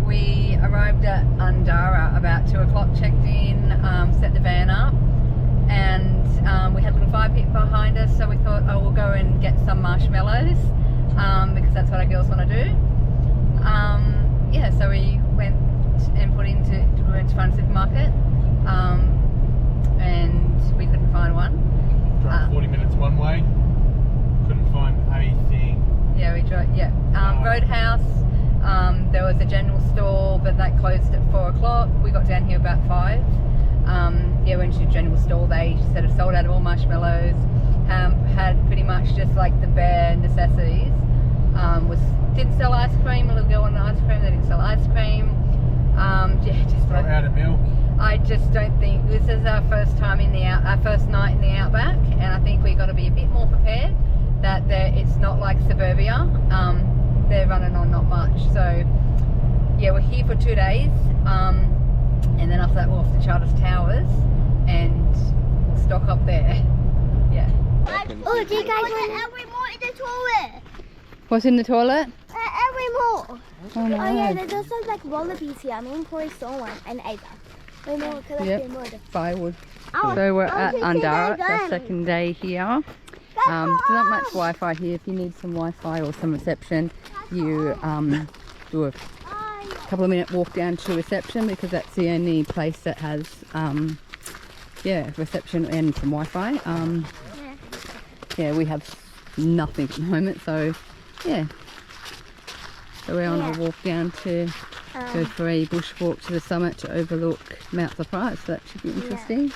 we arrived at Undara about 2 o'clock, checked in, set the van up, and we had a little fire pit behind us, so we thought, oh, we'll go and get some marshmallows, because that's what our girls want to do. Yeah, so we went and we went to find a supermarket, and we couldn't find one. Drove 40 minutes one way, couldn't find a thing. Yeah, we drove, yeah. Roadhouse, there was a general store, but that closed at 4 o'clock. We got down here about 5. Yeah, went to the general store, they sort of sold out of all marshmallows, had pretty much just like the bare necessities. Didn't sell ice cream, a little girl wanted ice cream, they didn't sell ice cream. Yeah, just Got out of milk. I just don't think, this is our first time in our first night in the Outback, and I think we've got to be a bit more prepared that it's not like suburbia. They're running on not much. So yeah, we're here for 2 days, and then after that we're off to Charters Towers and we'll stock up there. Yeah. Oh, do you guys want every more in the toilet? What's in the toilet? Every more. Oh no. Oh yeah, there's also like wallabies here. Me and Corey saw one, and Ava. We more collecting wood. Firewood. So we're at Undara, it's our second day here. There's not much Wi-Fi here. If you need some Wi-Fi or some reception, you do a couple of minute walk down to reception, because that's the only place that has yeah, reception and some Wi-Fi. Yeah, we have nothing at the moment, so yeah. So we're on a walk down to go for a bushwalk to the summit to overlook Mount Surprise, so that should be interesting.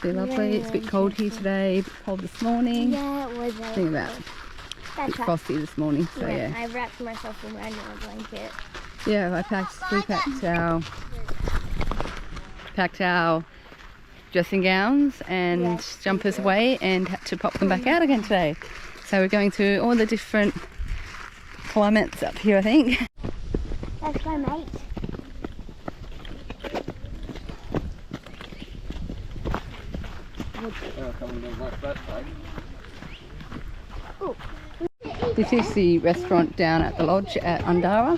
Be lovely. It's a bit cold here today, a bit cold this morning. Yeah, it was. Think about it. A bit frosty this morning, so yeah. I wrapped myself around in a blanket. Yeah, we packed our dressing gowns and jumpers away, and had to pop them back out again today. So we're going through all the different climates up here, I think. Let's go, mate. This is the restaurant down at the lodge at Undara.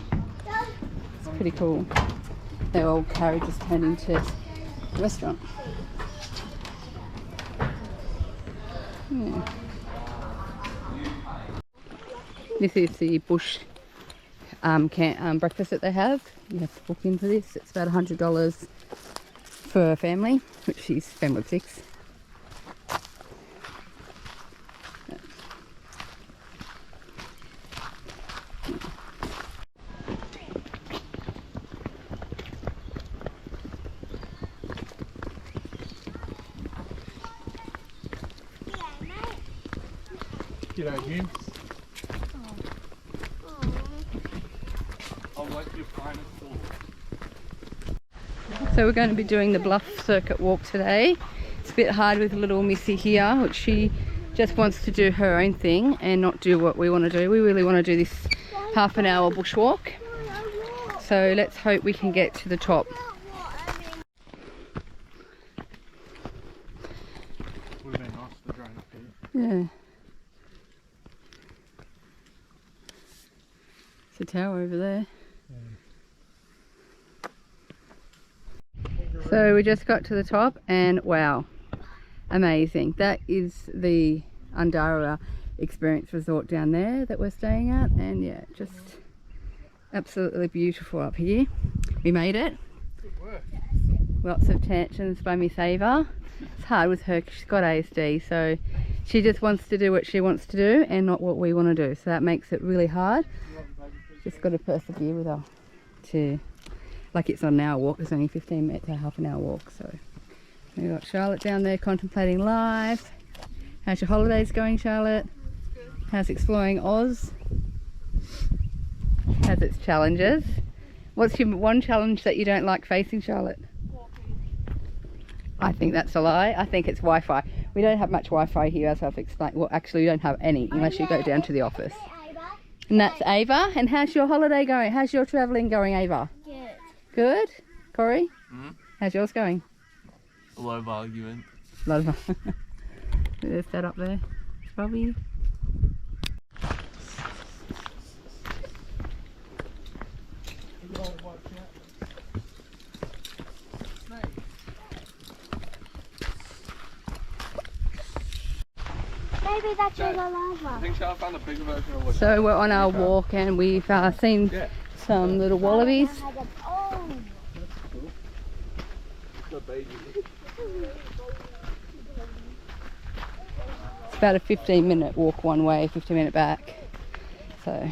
It's pretty cool. Their old carriages turned into a restaurant. Yeah. This is the bush breakfast that they have. You have to book in for this. It's about $100 for a family, which is family of 6. G'day, Jim. I'll let you find it full. So we're going to be doing the Bluff circuit walk today. It's a bit hard with little Missy here, which she just wants to do her own thing and not do what we want to do. We really want to do this half an hour bushwalk. So let's hope we can get to the top. Would have been nice to drain up here. Yeah. It's a tower over there. So we just got to the top, and wow, amazing. That is the Undara Experience resort down there that we're staying at, and yeah, just absolutely beautiful up here. We made it. Good work. Lots of tensions by Miss Ava. It's hard with her because she's got ASD, so she just wants to do what she wants to do and not what we want to do, so that makes it really hard. Just got to persevere with her to, like, it's not an hour walk, it's only 15 minutes or half an hour walk. So we've got Charlotte down there contemplating life. How's your holidays going, Charlotte? How's exploring Oz? Has its challenges. What's your one challenge that you don't like facing, Charlotte? I think that's a lie. I think it's Wi-Fi. We don't have much Wi-Fi here, as I've explained. Well, actually we don't have any unless you go down to the office. And that's Ava. And how's your holiday going? How's your travelling going, Ava? Good. Good? Corey? How's yours going? A lot of argument. A lot of There's that up there. Robbie. Maybe that's all the lava. I think Charlotte found a bigger version of what. So we're on our walk and we've seen some little wallabies. Oh. The baby. It's about a 15-minute walk one way, 15-minute back. So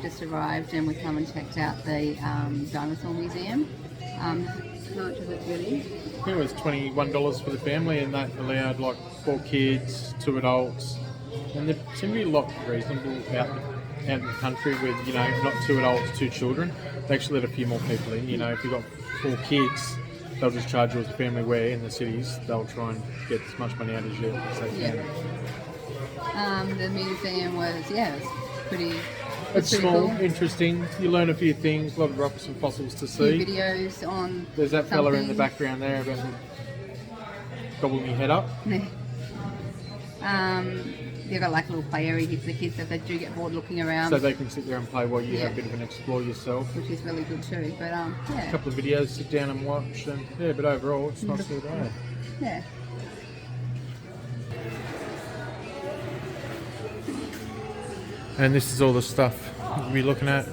we've just arrived and we come and checked out the Dinosaur Museum. How much was it really? I think it was $21 for the family, and that allowed like 4 kids, 2 adults, and they seem to be a lot reasonable out in the country with, you know, not 2 adults, 2 children. They actually let a few more people in. You know, if you've got 4 kids, they'll just charge you as a family, where in the cities they'll try and get as much money out as you as they can. The museum was, it's pretty. It's pretty small, cool. Interesting. You learn a few things, a lot of rocks and fossils to see. Videos on. There's that fella in the something. background there about gobbling your head up. You've got like a little play area here for the kids, so they do get bored looking around. So they can sit there and play while you have a bit of an explore yourself. Which is really good too. But A couple of videos, sit down and watch, and but overall it's not too bad. Yeah. And this is all the stuff we'll be looking at.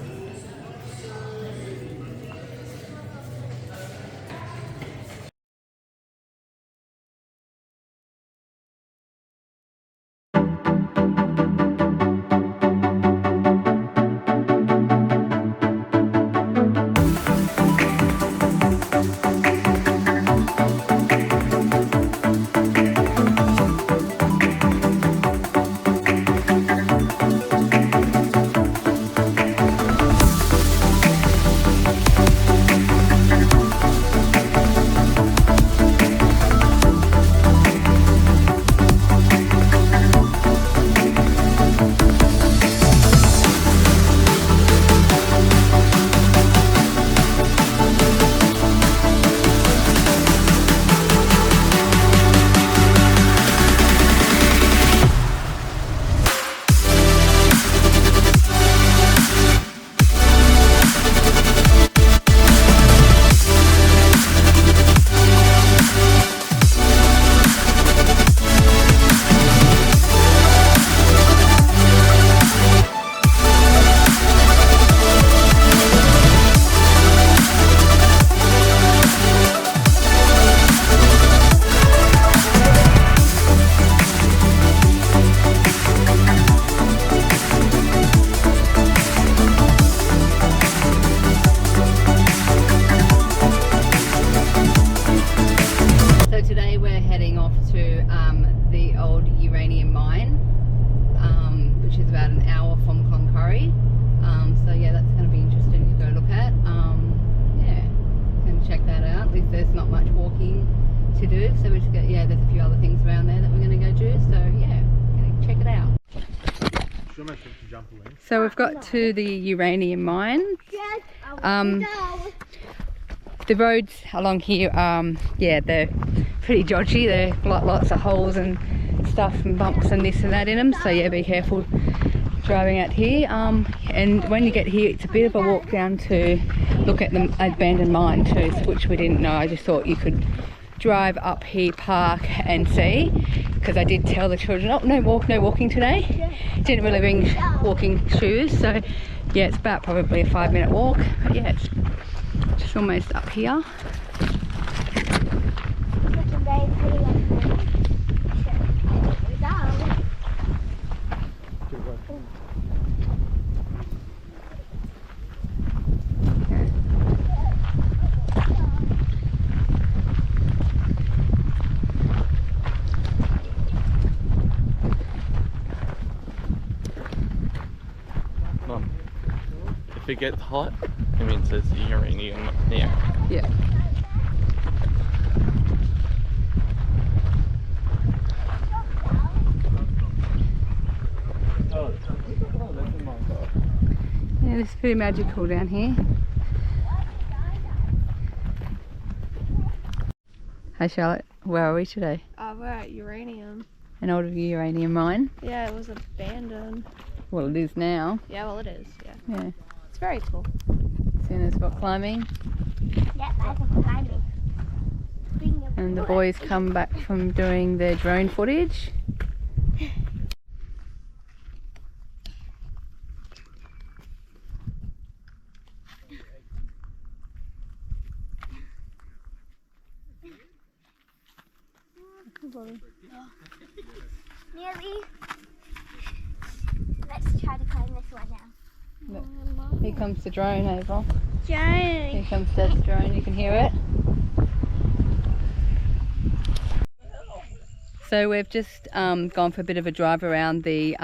So we've got to the uranium mine. The roads along here, they're pretty dodgy. There are lots of holes and stuff and bumps and this and that in them. So yeah, be careful driving out here. And when you get here, it's a bit of a walk down to look at the abandoned mine too, which we didn't know. I just thought you could drive up here, park and see, because I did tell the children, oh, no walking today. Didn't really bring walking shoes, so yeah, it's about probably a 5-minute walk, but yeah, it's just almost up here. If it gets hot, it means there's uranium there. Yeah. Yeah, it's pretty magical down here. Hi Charlotte, where are we today? We're at uranium. An old uranium mine? Yeah, it was abandoned. Well, it is now. Yeah, well it is, yeah. Yeah. It's very cool. Seeing as got climbing. Yep, I can climb it. And the boys come back from doing their drone footage. Nearly. Let's try to climb this one now. Look, here comes the drone, Ava. Drone. Here comes Dad's drone, you can hear it. So we've just gone for a bit of a drive around the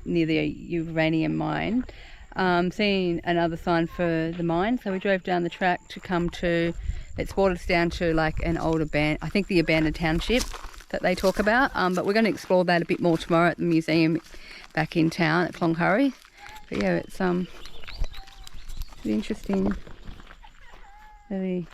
near the uranium mine, seeing another sign for the mine. So we drove down the track to come to, it's brought us down to like an old I think the abandoned township that they talk about. But we're going to explore that a bit more tomorrow at the museum back in town at Cloncurry. But yeah, it's pretty interesting. Really.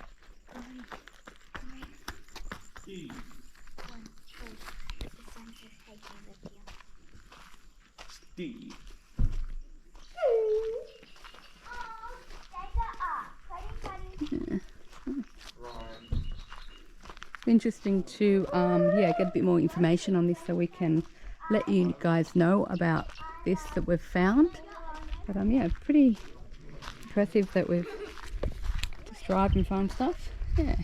Interesting to yeah, get a bit more information on this so we can let you guys know about this that we've found. But yeah, pretty impressive that we've just drive and find stuff. Yeah.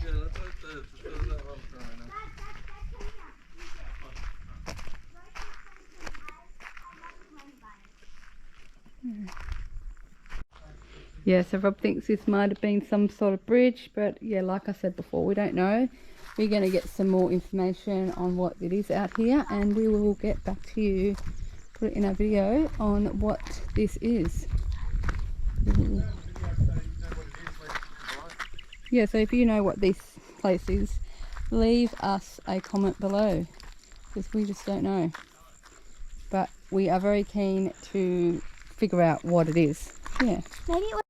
Yeah, so Rob thinks this might have been some sort of bridge, but yeah, like I said before, we don't know. We're going to get some more information on what it is out here, and we will get back to you, put it in our video on what this is. Ooh. Yeah, so if you know what this place is, leave us a comment below, because we just don't know. But we are very keen to figure out what it is. Yeah. Maybe it was.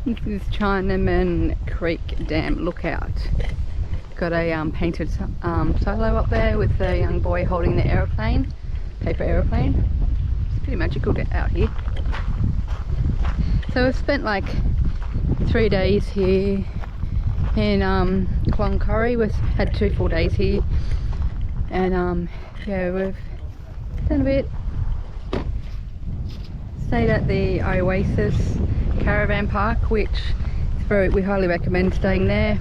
This is Chinaman Creek Dam Lookout. Got a painted solo up there with a young boy holding the aeroplane, paper aeroplane. It's pretty magical out here. So we've spent like 3 days here in Cloncurry. We've had 2 full days here, and yeah, we've done a bit. Stayed at the Oasis Caravan Park, which is we highly recommend staying there.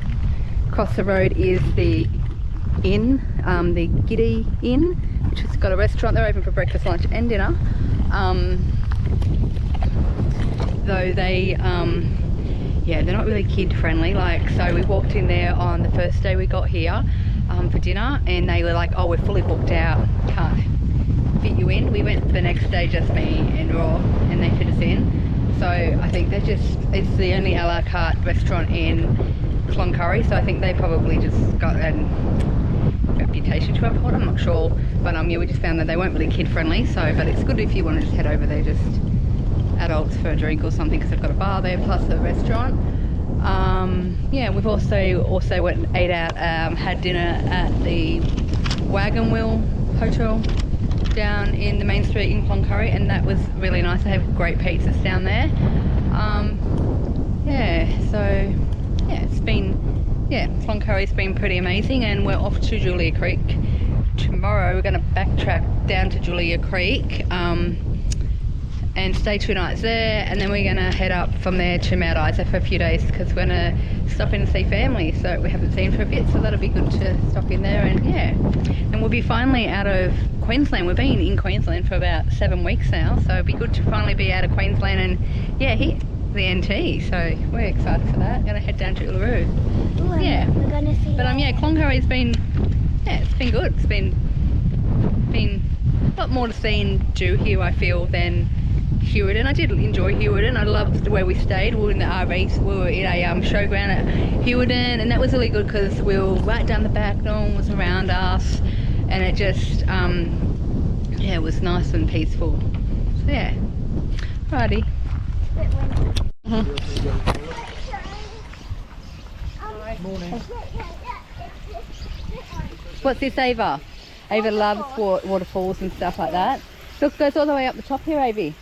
Across the road is the inn, the Giddy Inn, which has got a restaurant. They're open for breakfast, lunch and dinner. Though they, yeah, they're not really kid friendly. Like, so we walked in there on the first day we got here for dinner, and they were like, oh, we're fully booked out, can't fit you in. We went the next day, just me and Raw, and they fit us in. So I think they're just, it's the only a la carte restaurant in Cloncurry, so I think they probably just got a reputation to uphold, I'm not sure. But yeah, we just found that they weren't really kid friendly, so, but it's good if you want to just head over there, just adults for a drink or something, because they've got a bar there plus a restaurant. Yeah, we've also went and ate out, had dinner at the Wagon Wheel Hotel down in the main street in Cloncurry, and that was really nice. They have great pizzas down there. Yeah, so yeah, it's been, yeah, Cloncurry's been pretty amazing, and we're off to Julia Creek tomorrow. We're going to backtrack down to Julia Creek and stay 2 nights there, and then we're going to head up from there to Mount Isa for a few days, because we're going to stop in and see family so we haven't seen for a bit, so that'll be good to stop in there. And yeah, and we'll be finally out of Queensland. We've been in Queensland for about 7 weeks now, so it'll be good to finally be out of Queensland and yeah, hit the NT, so we're excited for that. Going to head down to Uluru. Ooh, yeah, we're going to see. But yeah, Cloncurry's been, yeah, it's been good. It's been a lot more to see and do here, I feel, than Hughenden. I did enjoy Hughenden. I loved where we stayed. We were in the RVs. We were in a showground at Hughenden, and that was really good because we were right down the back. No one was around us, and it just yeah, it was nice and peaceful. So yeah, righty. Morning. What's this, Ava? Ava loves waterfalls and stuff like that. Look, goes all the way up the top here, Avie.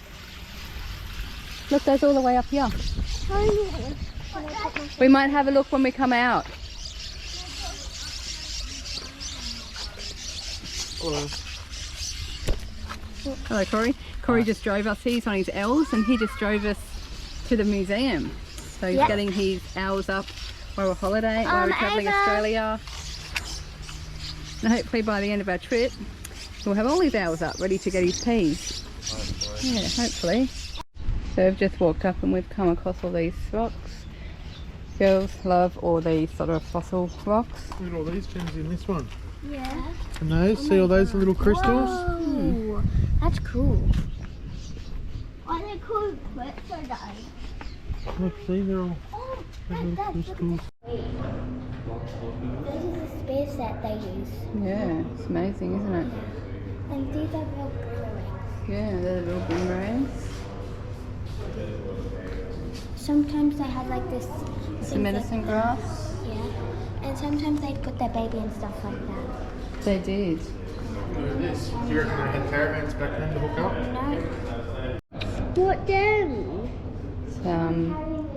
Look, goes all the way up here. We might have a look when we come out. Hello. Hello, Corey. Corey just drove us. He's on his L's, and he just drove us to the museum. So he's getting his hours up while we're on holiday, while we're travelling Australia. And hopefully by the end of our trip, we'll have all his hours up, ready to get his P's. Yeah, hopefully. So we've just walked up and we've come across all these rocks. Girls love all these sort of fossil rocks. Look at all these gems in this one. Yeah. And those, see all those little crystals? Whoa. That's cool. Are they called clips or dice? Look, see, they're all Oh, little crystals. this is the space that they use. Yeah, it's amazing, isn't it? And these are real boomerangs. Yeah, they're little boomerangs. Sometimes they have like this. Some medicine grass. Yeah. And sometimes they put their baby and stuff like that. They did. Look at this. Do you reckon they had caravans back then to hook up? No. What then?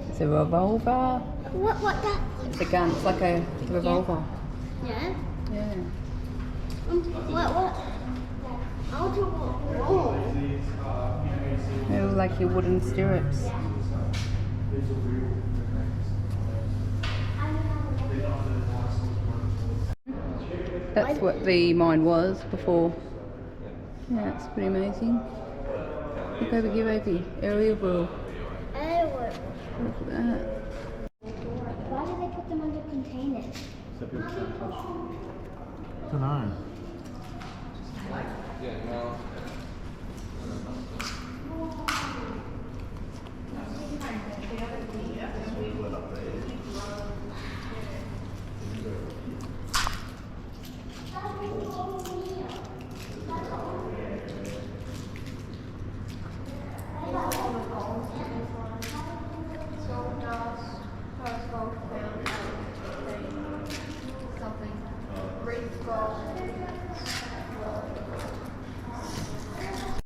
It's a revolver. What that? It's a gun. It's like a revolver. Yeah. Yeah. What? Oh. They look like your wooden stirrups. That's what the mine was before. Yeah, it's pretty amazing. Look over here, baby. Area rule. Look at that. Why do they put them under containers? I don't know.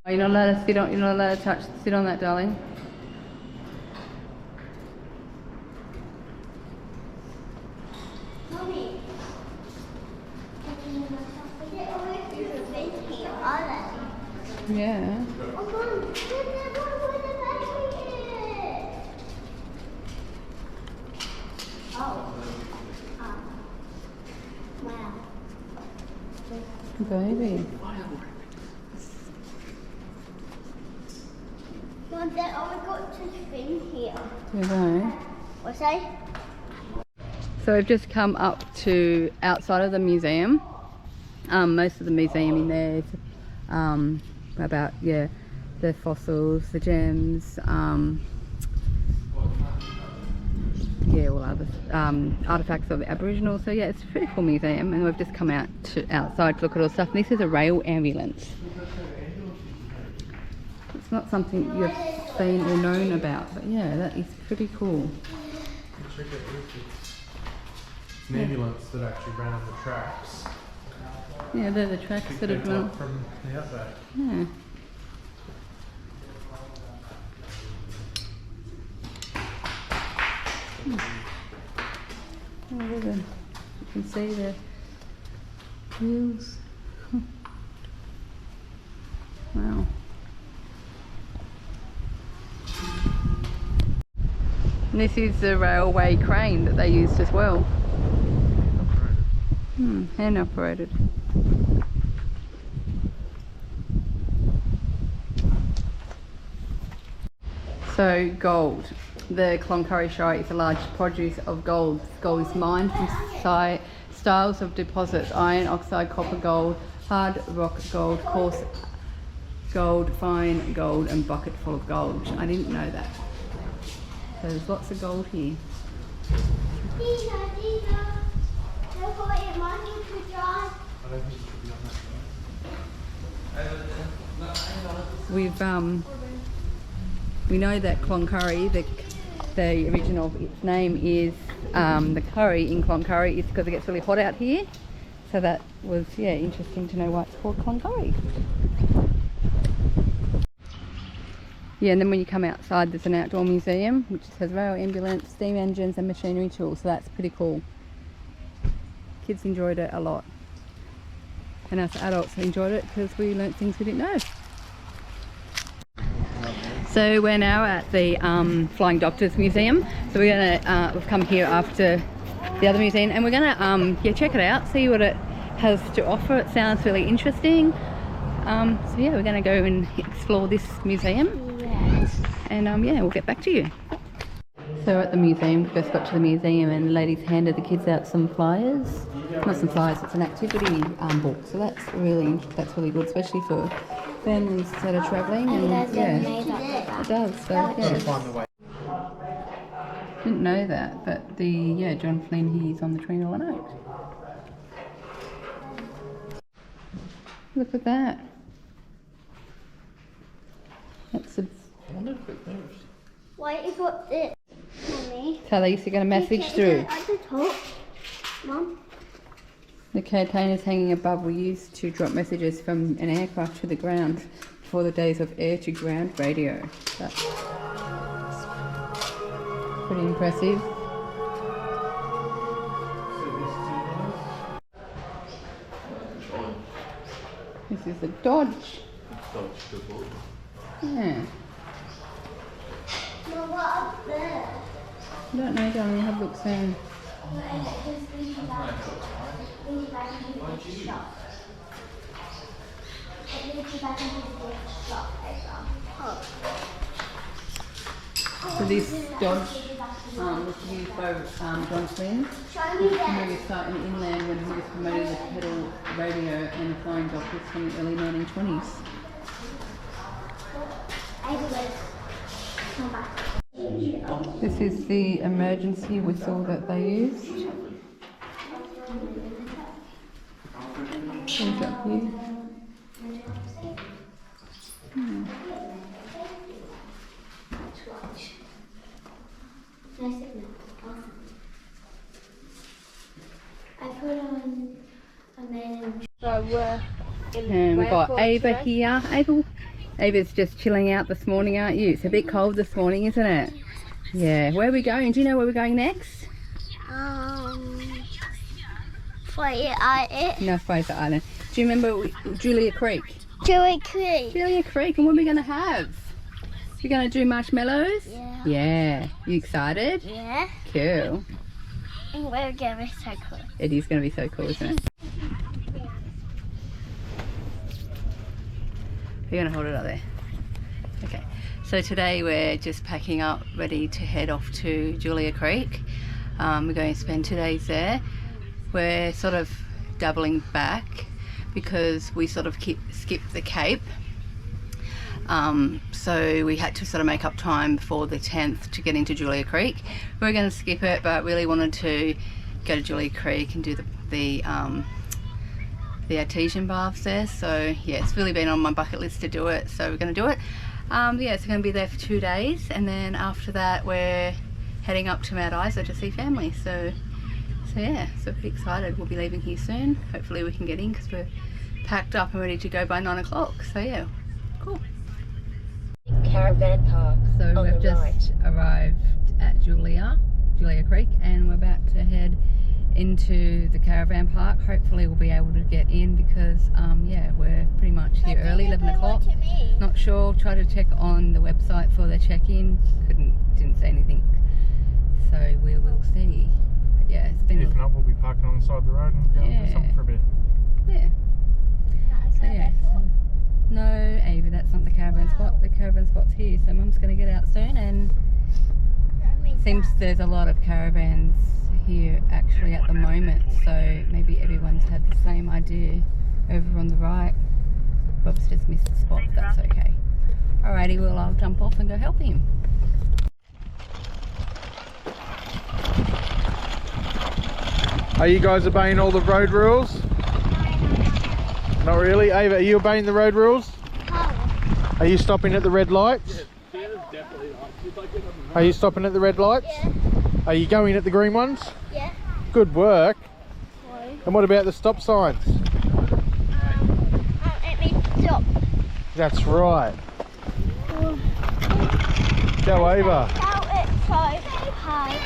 You're not allowed to sit on. You're not allowed to sit on that, darling. Mommy. Yeah. Oh, Mom, look at the baby. Oh. Wow. Baby. Mom, they only got to spin here. You know. What's that? So we've just come up to outside of the museum. Most of the museum in there is about the fossils, the gems, all other artifacts of the Aboriginal. So yeah, it's a pretty cool museum, and we've just come out outside to look at all stuff. And this is a rail ambulance. It's not something you've seen or known about, but yeah, that is pretty cool. Check it out. It's an ambulance that actually ran on the tracks. Yeah, they're the tracks that have Picked run. up from the Outback. Yeah. Oh, you can see the wheels. Wow. And this is the railway crane that they used as well. Hand operated. So gold. The Cloncurry Shire is a large produce of gold. Gold is mined from styles of deposits: iron, oxide, copper, gold, hard rock gold, coarse gold, fine gold, and bucket full of gold. I didn't know that. So there's lots of gold here. We know that Cloncurry, the origin of its name is the curry in Cloncurry is because it gets really hot out here. So that was interesting to know why it's called Cloncurry. Yeah, and then when you come outside, there's an outdoor museum which has rail, ambulance, steam engines, and machinery tools. So that's pretty cool. Kids enjoyed it a lot, and us adults enjoyed it because we learnt things we didn't know. So we're now at the Flying Doctors Museum. So we're gonna we've come here after the other museum, and we're gonna check it out, see what it has to offer. It sounds really interesting. So yeah, we're gonna go and explore this museum. Yes. and yeah, we'll get back to you. So at the museum, we just got to the museum and the ladies handed the kids out some flyers. Not some flyers, it's an activity book. So that's really good, especially for families that are travelling. And yeah, it does. So yeah. Didn't know that, but John Flynn, he's on the Tree Island Oak. Look at that. That's a... I wonder if it moves. Why you got this, Mummy? So they used to get a message through. At the top, Mum. The containers hanging above were used to drop messages from an aircraft to the ground before the days of air-to-ground radio. That's pretty impressive. This is a Dodge. Yeah. Mum, what up there? I don't know, darling. We'll have a look soon. So this Dodge was used by John Flynn. He moved a site in Inland when he was promoting the pedal radio and flying doctors from the early 1920s. This is the emergency whistle that they used. Who's up here? I put on a man. And we've got Ava here. Ava's just chilling out this morning, aren't you? It's a bit cold this morning, isn't it? Yeah. Where are we going? Do you know where we're going next? Fraser Island. No, Fraser Island. Do you remember Julia Creek? Julia Creek. Julia Creek, and what are we going to have? We're going to do marshmallows? Yeah. Yeah. You excited? Yeah. Cool. And we're gonna be so cool. It is going to be so cool, isn't it? You're going to hold it up there. Okay. So today we're just packing up, ready to head off to Julia Creek. We're going to spend 2 days there. We're sort of doubling back because we sort of skipped the Cape. So we had to sort of make up time before the 10th to get into Julia Creek. We were going to skip it, but really wanted to go to Julia Creek and do the Artesian Baths there. So yeah, it's really been on my bucket list to do it, so we're going to do it. Yeah, so we're going to be there for 2 days, and then after that we're heading up to Mount Isa to see family. So yeah, so pretty excited. We'll be leaving here soon. Hopefully we can get in because we're packed up and ready to go by 9 o'clock. So yeah, cool. Caravan park. So we've just arrived at Julia Creek, and we're about to head into the caravan park. Hopefully we'll be able to get in because yeah, we're pretty much here early, 11 o'clock. Not sure, try to check on the website for the check-in, didn't see anything, so we will see. But yeah, it's been, If not, we'll be parking on the side of the road and going do something for a bit. Yeah. So yeah, no, Ava, that's not the caravan spot. The caravan spot's here, so Mum's going to get out soon, and seems there's a lot of caravans here actually at the moment, so maybe everyone's had the same idea over on the right. Bob's just missed the spot, but that's okay. Alrighty, well, I'll jump off and go help him. Are you guys obeying all the road rules? Not really. Ava, are you obeying the road rules? Are you stopping at the red lights? Are you stopping at the red lights? Yeah. Are you going at the green ones? Yeah. Good work. Why? And what about the stop signs? Let me stop. That's right. Go, Ava. Now it's so high.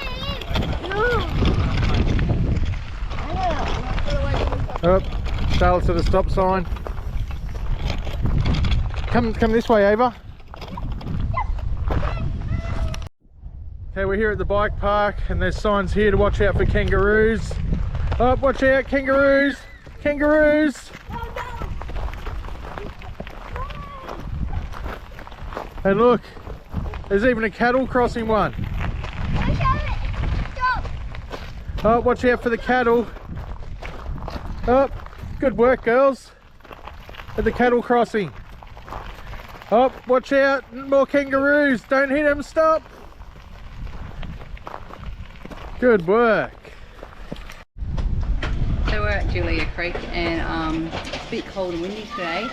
Up, sail to the stop sign. Come this way, Ava. Okay, we're here at the bike park, and there's signs here to watch out for kangaroos. Oh, watch out, kangaroos! Kangaroos! And look, There's even a cattle crossing one. Stop. Oh, watch out for the cattle. Oh, good work, girls. At the cattle crossing. Oh, watch out. More kangaroos. Don't hit them. Stop. Good work. So we're at Julia Creek and it's a bit cold and windy today.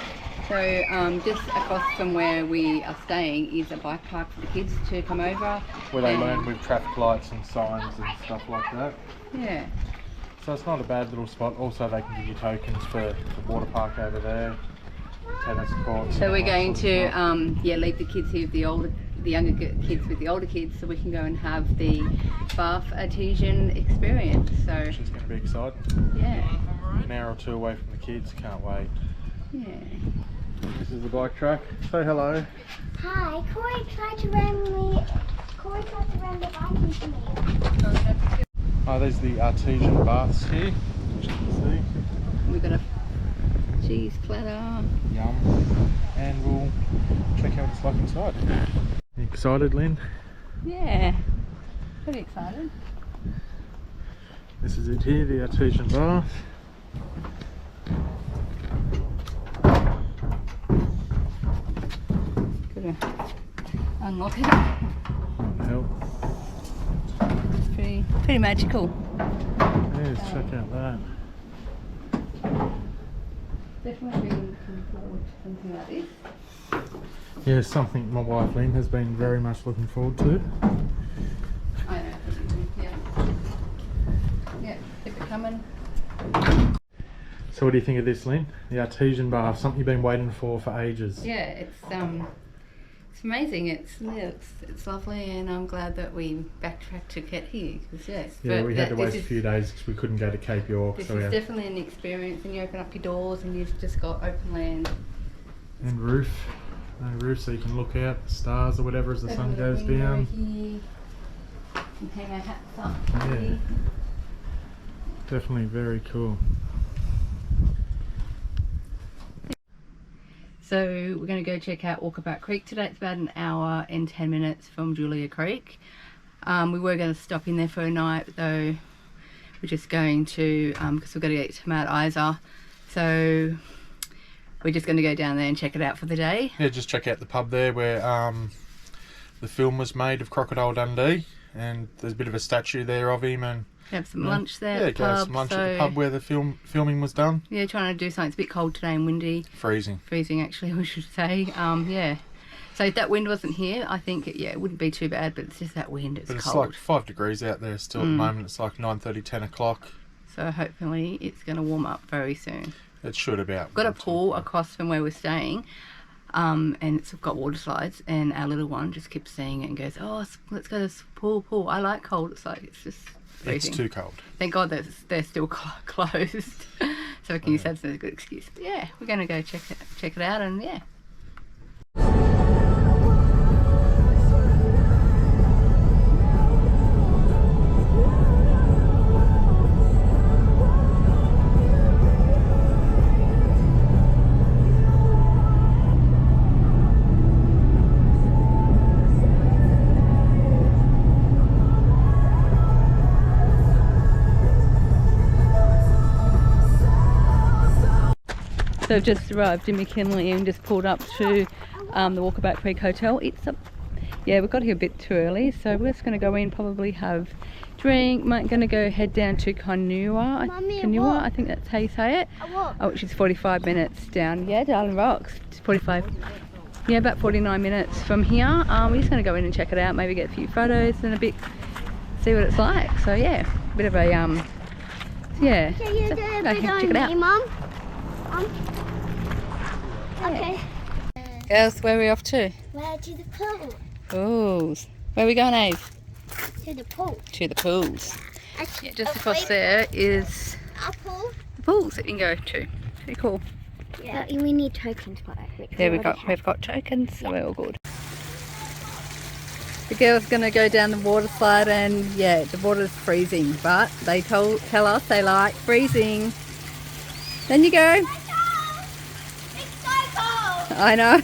So just across from where we are staying is a bike park for the kids to come over. Where they learn with traffic lights and signs and stuff like that. Yeah. So it's not a bad little spot. Also, they can give you tokens for the water park over there, tennis courts. So we're going to leave the kids here with the younger kids with the older kids, so we can go and have the Bluff Artesian Experience. So Which is going to be exciting. yeah. An hour or two away from the kids. Can't wait. Yeah. This is the bike track. Say hello. Hi, Corey tried to ram the bike into me. Oh, there's the Artesian Baths here, which you can We've got a cheese platter. see. Yum. And we'll check out what it's like inside. You excited, Lynn? Yeah. Pretty excited. This is it here, the Artesian Bath. Gotta unlock it. Might help. It's pretty magical. Yes, check out that. Definitely been looking forward to something like this. Yeah, something my wife Lynn has been very much looking forward to. I know. Yeah. Yeah. Keep it coming. So what do you think of this, Lynn? The Artesian Bath, something you've been waiting for ages. Yeah, it's amazing. It's lovely, and I'm glad that we backtracked to get here. Cause yes, Yeah, we had to wait a few days because we couldn't go to Cape York. This So is definitely an experience, and you open up your doors, and you've just got open land. and roof. No roof, so you can look out the stars or whatever as the sun goes down. Here. And hang our hats up. Yeah. Here. Definitely very cool. So we're going to go check out Outback Creek today. It's about an hour and 10 minutes from Julia Creek. We were going to stop in there for a night, though we're just going to, because we've got to get to Mount Isa. So we're just going to go down there and check it out for the day. Yeah, just check out the pub there where the film was made of Crocodile Dundee, and there's a bit of a statue there of him, and Have some lunch there yeah, at the go have pub. some lunch at the pub where the filming was done. Yeah, trying to do something. It's a bit cold today and windy. Freezing. Freezing, actually, we should say. Yeah. So if that wind wasn't here, I think it wouldn't be too bad, but it's just that wind. It's But it's cold. like 5 degrees out there still at the moment. It's like 9:30, 10 o'clock. So hopefully it's going to warm up very soon. It should about. We've got a pool across from where we're staying, and it's got water slides, and our little one just keeps seeing it and goes, oh, let's go to this pool. I like cold. It's like, it's just freezing. It's too cold. Thank God they're still closed. So we can use that as a good excuse. But yeah, we're going to go check it out, and yeah. So I've just arrived in McKinley and just pulled up to the Outback Creek Hotel. We've got here a bit too early, so we're just going to go in, probably have drink. Might going to go head down to Kanua. I think that's how you say it. Which is 45 minutes down. Yeah, Darling Rocks. It's 45. Yeah, about 49 minutes from here. We're just going to go in and check it out. Maybe get a few photos and see what it's like. So yeah, a bit of a yeah. Can you So, do a go bit check on it out. me, Mum? Okay. Girls, where are we off to? Where to the pool? Pools. Where are we going, Ave? To the pool. To the pools. Actually, Just across there is our pool. the pools that you can go to. Pretty cool. Yeah, we need tokens for it. There we've got tokens, so we're all good. The girls gonna go down the water slide, and yeah, the water's freezing, but they tell us they like freezing. Then you go. It's so cold. I know.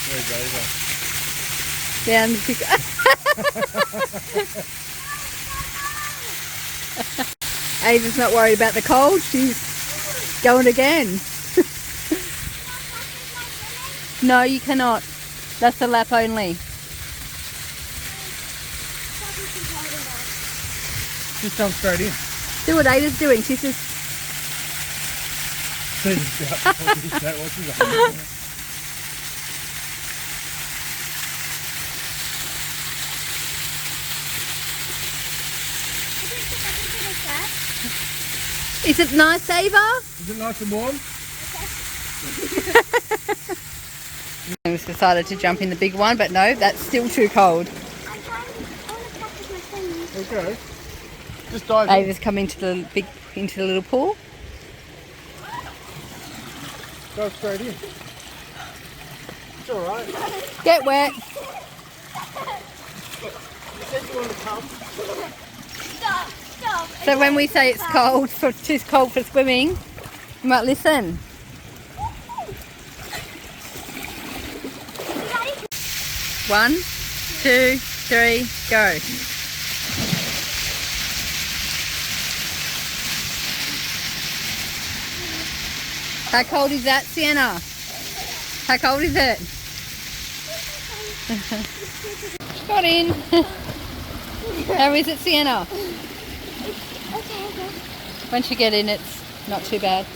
There you go. Down the pick. Ava's not worried about the cold. She's going again. No, you cannot. That's the lap only. Just jump straight in. See what Ava's doing. She's just... Is it nice, Ava? Is it nice and warm? We've decided to jump in the big one, but no, that's still too cold. Okay. Just dive in. Ava's come into the little pool. Go straight in. It's alright. Get wet. You said you wanted to come. Stop. So when we say it's cold, too cold for swimming, you might listen. One, 2, 3, go. How cold is that, Sienna? How cold is it? Got in. How is it, Sienna? Okay. Once you get in, it's not too bad.